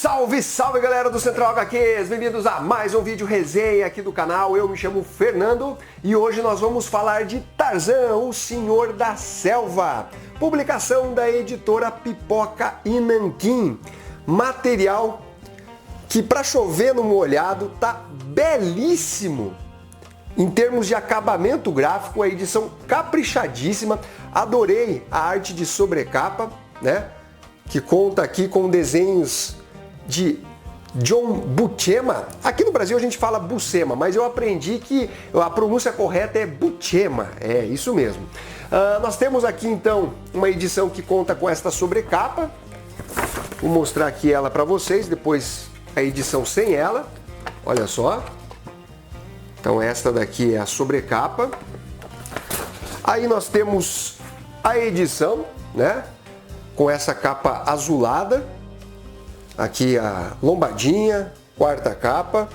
Salve, salve galera do Central HQs, bem-vindos a mais um vídeo resenha aqui do canal. Eu me chamo Fernando e hoje nós vamos falar de Tarzan, o Senhor da Selva, publicação da editora Pipoca e Nanquim. Material que para chover no molhado tá belíssimo. Em termos de acabamento gráfico, a edição caprichadíssima. Adorei a arte de sobrecapa, né? Que conta aqui com desenhos de John Buscema. Aqui no Brasil a gente fala Buscema, mas eu aprendi que a pronúncia correta é Buscema, é isso mesmo. Nós temos aqui então uma edição que conta com esta sobrecapa. Vou mostrar aqui ela para vocês, depois a edição sem ela. Olha só. Então esta daqui é a sobrecapa. Aí nós temos a edição, né? Com essa capa azulada, aqui a lombadinha, quarta capa,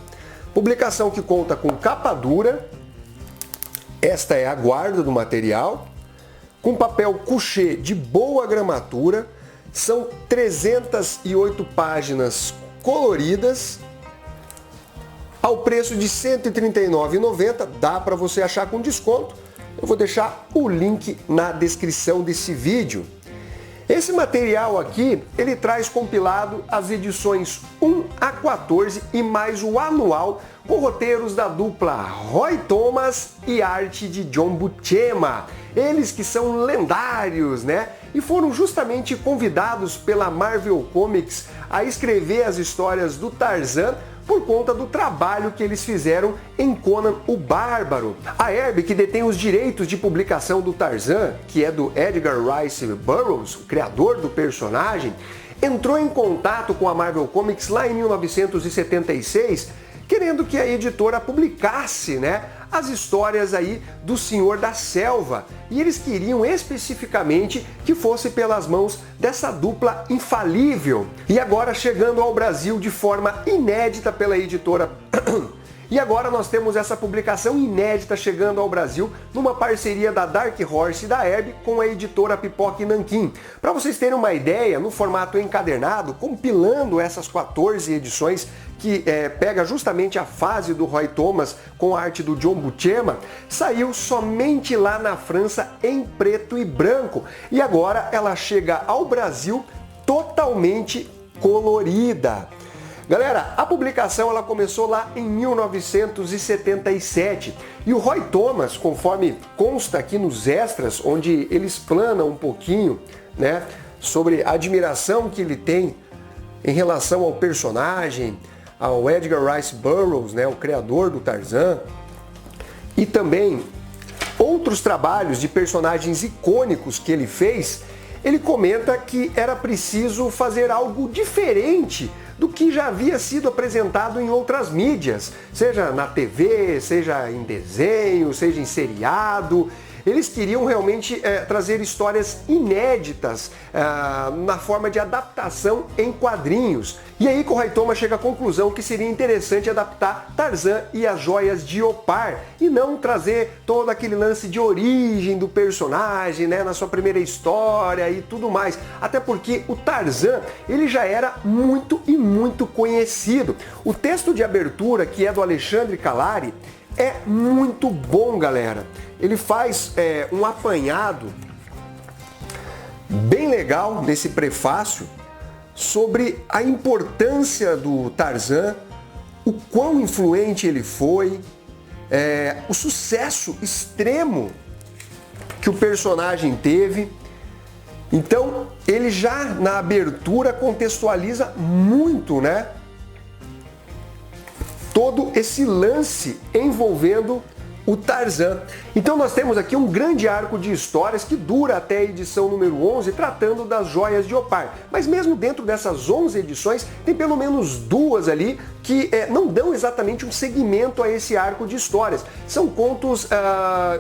publicação que conta com capa dura, esta é a guarda do material, com papel couché de boa gramatura, são 308 páginas coloridas, ao preço de R$ 139,90, dá para você achar com desconto, eu vou deixar o link na descrição desse vídeo. Esse material aqui, ele traz compilado as edições 1 a 14 e mais o anual com roteiros da dupla Roy Thomas e arte de John Buscema. Eles que são lendários, né? E foram justamente convidados pela Marvel Comics a escrever as histórias do Tarzan por conta do trabalho que eles fizeram em Conan o Bárbaro. A Herbie, que detém os direitos de publicação do Tarzan, que é do Edgar Rice Burroughs, o criador do personagem, entrou em contato com a Marvel Comics lá em 1976, querendo que a editora publicasse, né, as histórias aí do Senhor da Selva. E eles queriam especificamente que fosse pelas mãos dessa dupla infalível. E agora chegando ao Brasil de forma inédita pela editora... E agora nós temos essa publicação inédita chegando ao Brasil numa parceria da Dark Horse e da Herbie com a editora Pipoca e Nanquim. Para vocês terem uma ideia, no formato encadernado, compilando essas 14 edições que pega justamente a fase do Roy Thomas com a arte do John Buscema, saiu somente lá na França em preto e branco. E agora ela chega ao Brasil totalmente colorida. Galera, a publicação ela começou lá em 1977 e o Roy Thomas, conforme consta aqui nos extras, onde ele explana um pouquinho, né, sobre a admiração que ele tem em relação ao personagem, ao Edgar Rice Burroughs, né, o criador do Tarzan, e também outros trabalhos de personagens icônicos que ele fez. Ele comenta que era preciso fazer algo diferente do que já havia sido apresentado em outras mídias, seja na TV, seja em desenho, seja em seriado. Eles queriam realmente trazer histórias inéditas na forma de adaptação em quadrinhos. E aí que o Roy Thomas chega à conclusão que seria interessante adaptar Tarzan e as Joias de Opar e não trazer todo aquele lance de origem do personagem, né, na sua primeira história e tudo mais. Até porque o Tarzan, ele já era muito e muito conhecido. O texto de abertura, que é do Alexandre Calari, é muito bom, galera. Ele faz um apanhado bem legal nesse prefácio sobre a importância do Tarzan, o quão influente ele foi, o sucesso extremo que o personagem teve. Então, ele já na abertura contextualiza muito, né, todo esse lance envolvendo o Tarzan. Então nós temos aqui um grande arco de histórias que dura até a edição número 11, tratando das Joias de Opar. Mas mesmo dentro dessas 11 edições, tem pelo menos duas ali que não dão exatamente um segmento a esse arco de histórias. São contos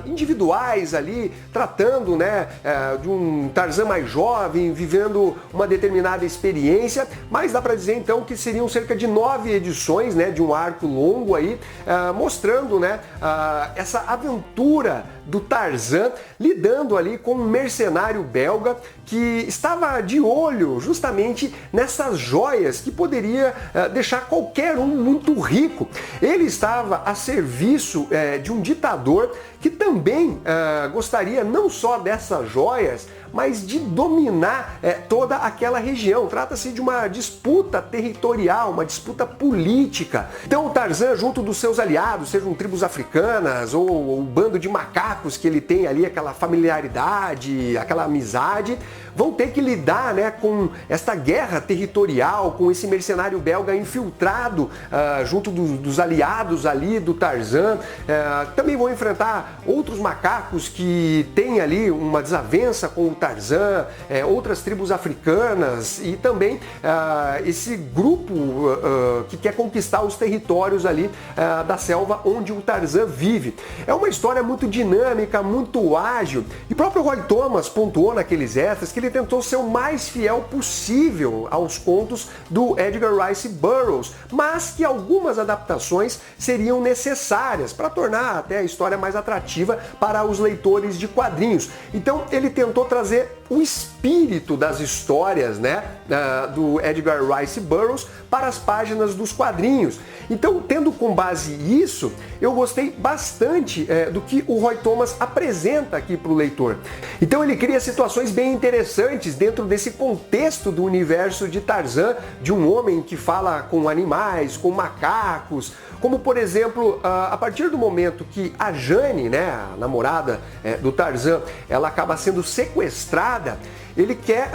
individuais ali, tratando, né, de um Tarzan mais jovem, vivendo uma determinada experiência, mas dá para dizer então que seriam cerca de 9 edições, né, de um arco longo aí, mostrando, né, essa aventura do Tarzan lidando ali com um mercenário belga que estava de olho justamente nessas joias que poderia deixar qualquer um muito rico. Ele estava a serviço de um ditador que também gostaria não só dessas joias, mas de dominar toda aquela região. Trata-se de uma disputa territorial, uma disputa política. Então o Tarzan, junto dos seus aliados, sejam tribos africanas ou o bando de macacos que ele tem ali, aquela familiaridade, aquela amizade, vão ter que lidar, né, com esta guerra territorial, com esse mercenário belga infiltrado junto dos aliados ali do Tarzan. Também vão enfrentar outros macacos que têm ali uma desavença com o Tarzan, outras tribos africanas e também esse grupo que quer conquistar os territórios ali da selva onde o Tarzan vive. É uma história muito dinâmica, muito ágil, e o próprio Roy Thomas pontuou naqueles extras que ele tentou ser o mais fiel possível aos contos do Edgar Rice Burroughs, mas que algumas adaptações seriam necessárias para tornar até a história mais atrativa para os leitores de quadrinhos. Então ele tentou trazer o espírito das histórias, né, do Edgar Rice Burroughs para as páginas dos quadrinhos. Então, tendo com base isso, eu gostei bastante do que o Roy Thomas apresenta aqui para o leitor. Então ele cria situações bem interessantes dentro desse contexto do universo de Tarzan, de um homem que fala com animais, com macacos, como por exemplo, a partir do momento que a Jane, né, a namorada do Tarzan, ela acaba sendo sequestrada, ele quer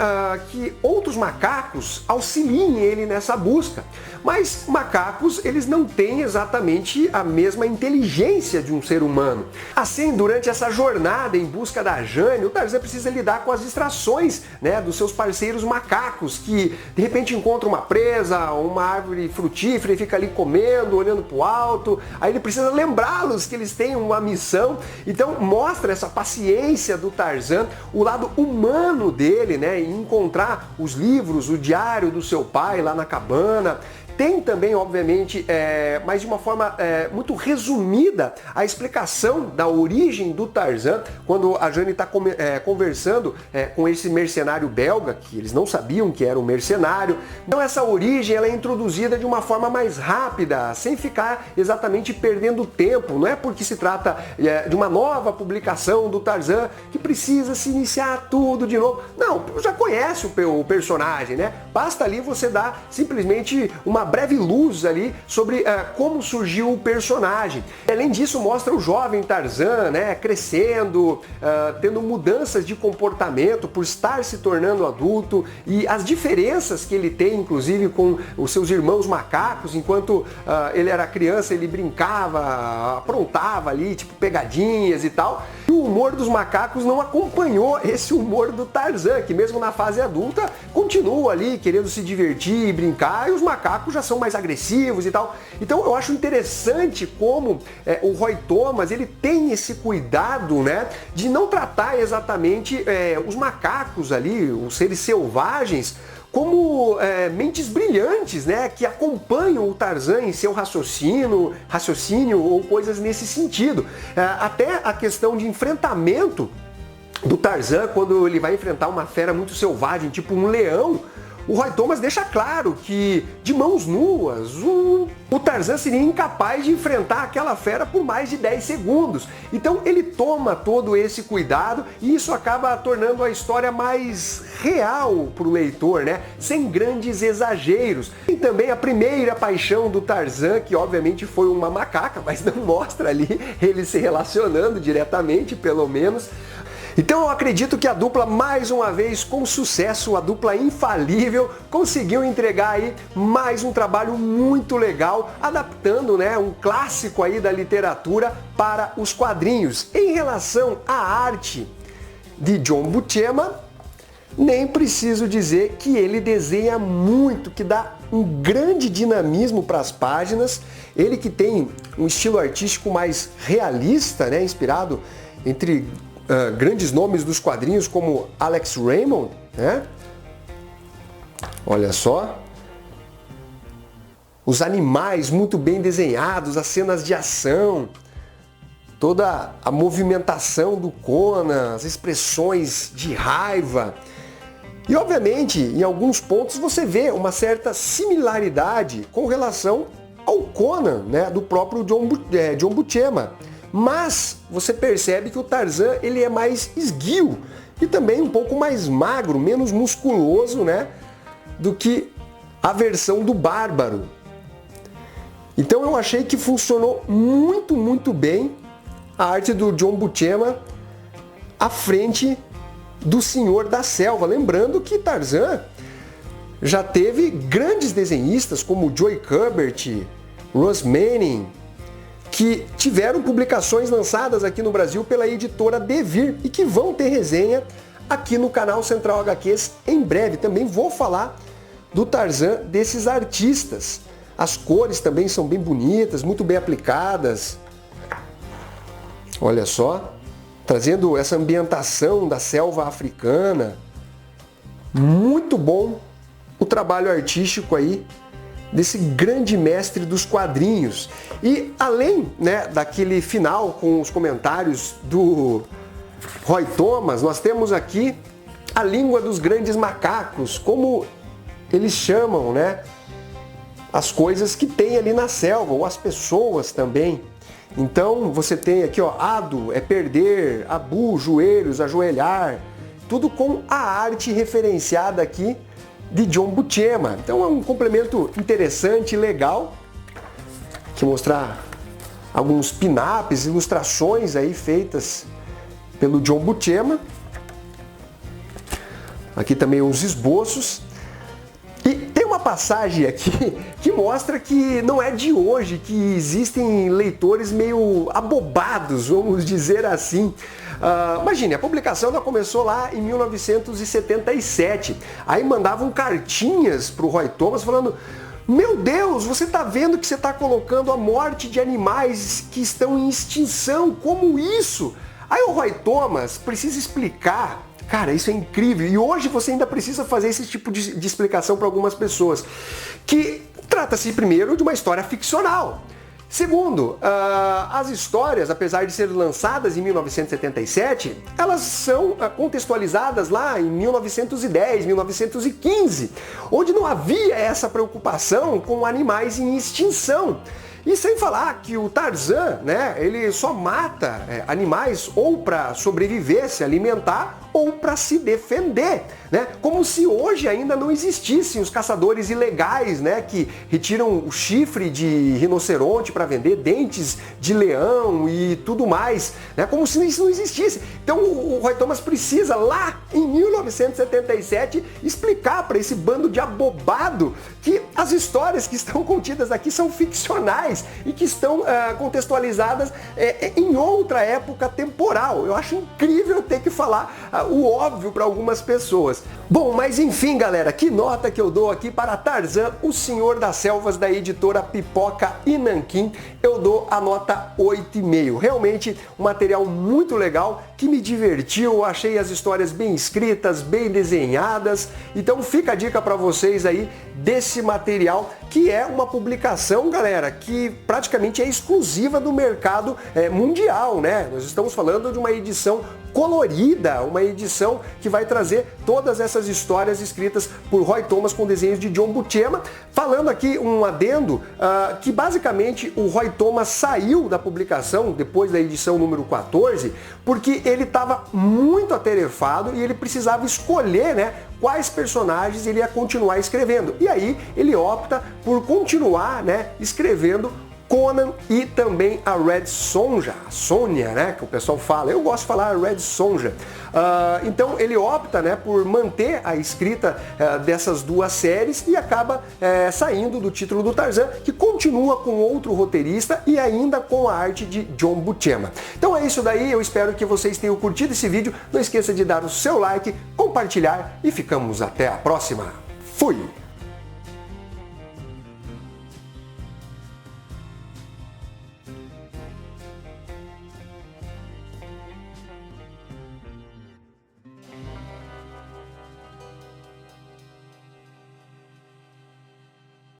que outros macacos auxiliem ele nessa busca. Mas macacos, eles não têm exatamente a mesma inteligência de um ser humano. Assim, durante essa jornada em busca da Jane, o Tarzan precisa lidar com as distrações, né, dos seus parceiros macacos, que de repente encontram uma presa, uma árvore frutífera e fica ali comendo, olhando para o alto. Aí ele precisa lembrá-los que eles têm uma missão. Então mostra essa paciência do Tarzan, o lado humano dele, né, em encontrar os livros, o diário do seu pai lá na cabana. Tem também, obviamente, mas de uma forma muito resumida, a explicação da origem do Tarzan, quando a Jane está conversando com esse mercenário belga, que eles não sabiam que era um mercenário. Então essa origem ela é introduzida de uma forma mais rápida, sem ficar exatamente perdendo tempo. Não é porque se trata de uma nova publicação do Tarzan que precisa se iniciar tudo de novo. Não, já conhece o personagem, né? Basta ali você dar simplesmente uma breve luz ali sobre como surgiu o personagem. Além disso, mostra o jovem Tarzan, né, crescendo, tendo mudanças de comportamento por estar se tornando adulto e as diferenças que ele tem, inclusive, com os seus irmãos macacos. Enquanto ele era criança, ele brincava, aprontava ali, tipo pegadinhas e tal. E o humor dos macacos não acompanhou esse humor do Tarzan, que mesmo na fase adulta continua ali querendo se divertir e brincar, e os macacos já são mais agressivos e tal. Então eu acho interessante como o Roy Thomas ele tem esse cuidado, né, de não tratar exatamente os macacos ali, os seres selvagens, como mentes brilhantes, né, que acompanham o Tarzan em seu raciocínio ou coisas nesse sentido. Até a questão de enfrentamento do Tarzan, quando ele vai enfrentar uma fera muito selvagem, tipo um leão, o Roy Thomas deixa claro que, de mãos nuas, o Tarzan seria incapaz de enfrentar aquela fera por mais de 10 segundos. Então ele toma todo esse cuidado e isso acaba tornando a história mais real para o leitor, né? Sem grandes exageros. E também a primeira paixão do Tarzan, que obviamente foi uma macaca, mas não mostra ali ele se relacionando diretamente, pelo menos. Então eu acredito que a dupla, mais uma vez, com sucesso, a dupla infalível, conseguiu entregar aí mais um trabalho muito legal, adaptando, né, um clássico aí da literatura para os quadrinhos. Em relação à arte de John Buscema, nem preciso dizer que ele desenha muito, que dá um grande dinamismo para as páginas. Ele que tem um estilo artístico mais realista, né, inspirado entre grandes nomes dos quadrinhos como Alex Raymond, né? Olha só. Os animais muito bem desenhados, as cenas de ação. toda a movimentação do Conan, as expressões de raiva. E obviamente, em alguns pontos você vê uma certa similaridade com relação ao Conan, né, do próprio John Buscema. Mas você percebe que o Tarzan ele é mais esguio e também um pouco mais magro, menos musculoso, né, do que a versão do Bárbaro. Então eu achei que funcionou muito bem a arte do John Buscema à frente do Senhor da Selva. Lembrando que Tarzan já teve grandes desenhistas como Joe Kubert, Russ Manning, que tiveram publicações lançadas aqui no Brasil pela editora Devir e que vão ter resenha aqui no canal Central HQs em breve. Também vou falar do Tarzan desses artistas. As cores também são bem bonitas, muito bem aplicadas. Olha só, trazendo essa ambientação da selva africana. Muito bom o trabalho artístico aí desse grande mestre dos quadrinhos. E além, né, daquele final com os comentários do Roy Thomas, nós temos aqui a língua dos grandes macacos, como eles chamam, né, as coisas que tem ali na selva, ou as pessoas também. Então você tem aqui, ó, ado é perder, abu, joelhos, ajoelhar, tudo com a arte referenciada aqui de John Buscema. Então é um complemento interessante e legal. Aqui mostrar alguns pin-ups, ilustrações aí feitas pelo John Buscema. Aqui também os esboços. E tem uma passagem aqui que mostra que não é de hoje que existem leitores meio abobados, vamos dizer assim. Imagine, a publicação ela começou lá em 1977. Aí mandavam cartinhas para o Roy Thomas falando: meu Deus, você está vendo que você está colocando a morte de animais que estão em extinção, como isso? Aí o Roy Thomas precisa explicar. Cara, isso é incrível. E hoje você ainda precisa fazer esse tipo de explicação para algumas pessoas. Que trata-se primeiro de uma história ficcional. Segundo, as histórias, apesar de serem lançadas em 1977, elas são contextualizadas lá em 1910, 1915, onde não havia essa preocupação com animais em extinção. E sem falar que o Tarzan, né, ele só mata animais ou para sobreviver, se alimentar, ou para se defender, né? Como se hoje ainda não existissem os caçadores ilegais, né, que retiram o chifre de rinoceronte para vender, dentes de leão e tudo mais, né? Como se isso não existisse. Então o Roy Thomas precisa, lá em 1977, explicar para esse bando de abobado que as histórias que estão contidas aqui são ficcionais e que estão contextualizadas em outra época temporal. Eu acho incrível ter que falar o óbvio para algumas pessoas. Bom, mas enfim, galera, que nota que eu dou aqui para Tarzan, o Senhor das Selvas, da editora Pipoca e Nanquim? Eu dou a nota 8,5. Realmente um material muito legal, que me divertiu, achei as histórias bem escritas, bem desenhadas. Então fica a dica para vocês aí desse material, que é uma publicação, galera, que praticamente é exclusiva do mercado mundial, né? Nós estamos falando de uma edição colorida, uma edição que vai trazer todas essas histórias escritas por Roy Thomas com desenhos de John Buscema. Falando aqui um adendo, que basicamente o Roy Thomas saiu da publicação depois da edição número 14, porque ele estava muito atarefado e ele precisava escolher, né, quais personagens ele ia continuar escrevendo. E aí ele opta por continuar, né, escrevendo Conan e também a Red Sonja, a Sônia, né, que o pessoal fala. Eu gosto de falar Red Sonja. Então ele opta, né, por manter a escrita dessas duas séries e acaba saindo do título do Tarzan, que continua com outro roteirista e ainda com a arte de John Buscema. Então é isso daí, eu espero que vocês tenham curtido esse vídeo. Não esqueça de dar o seu like, compartilhar e ficamos até a próxima. Fui!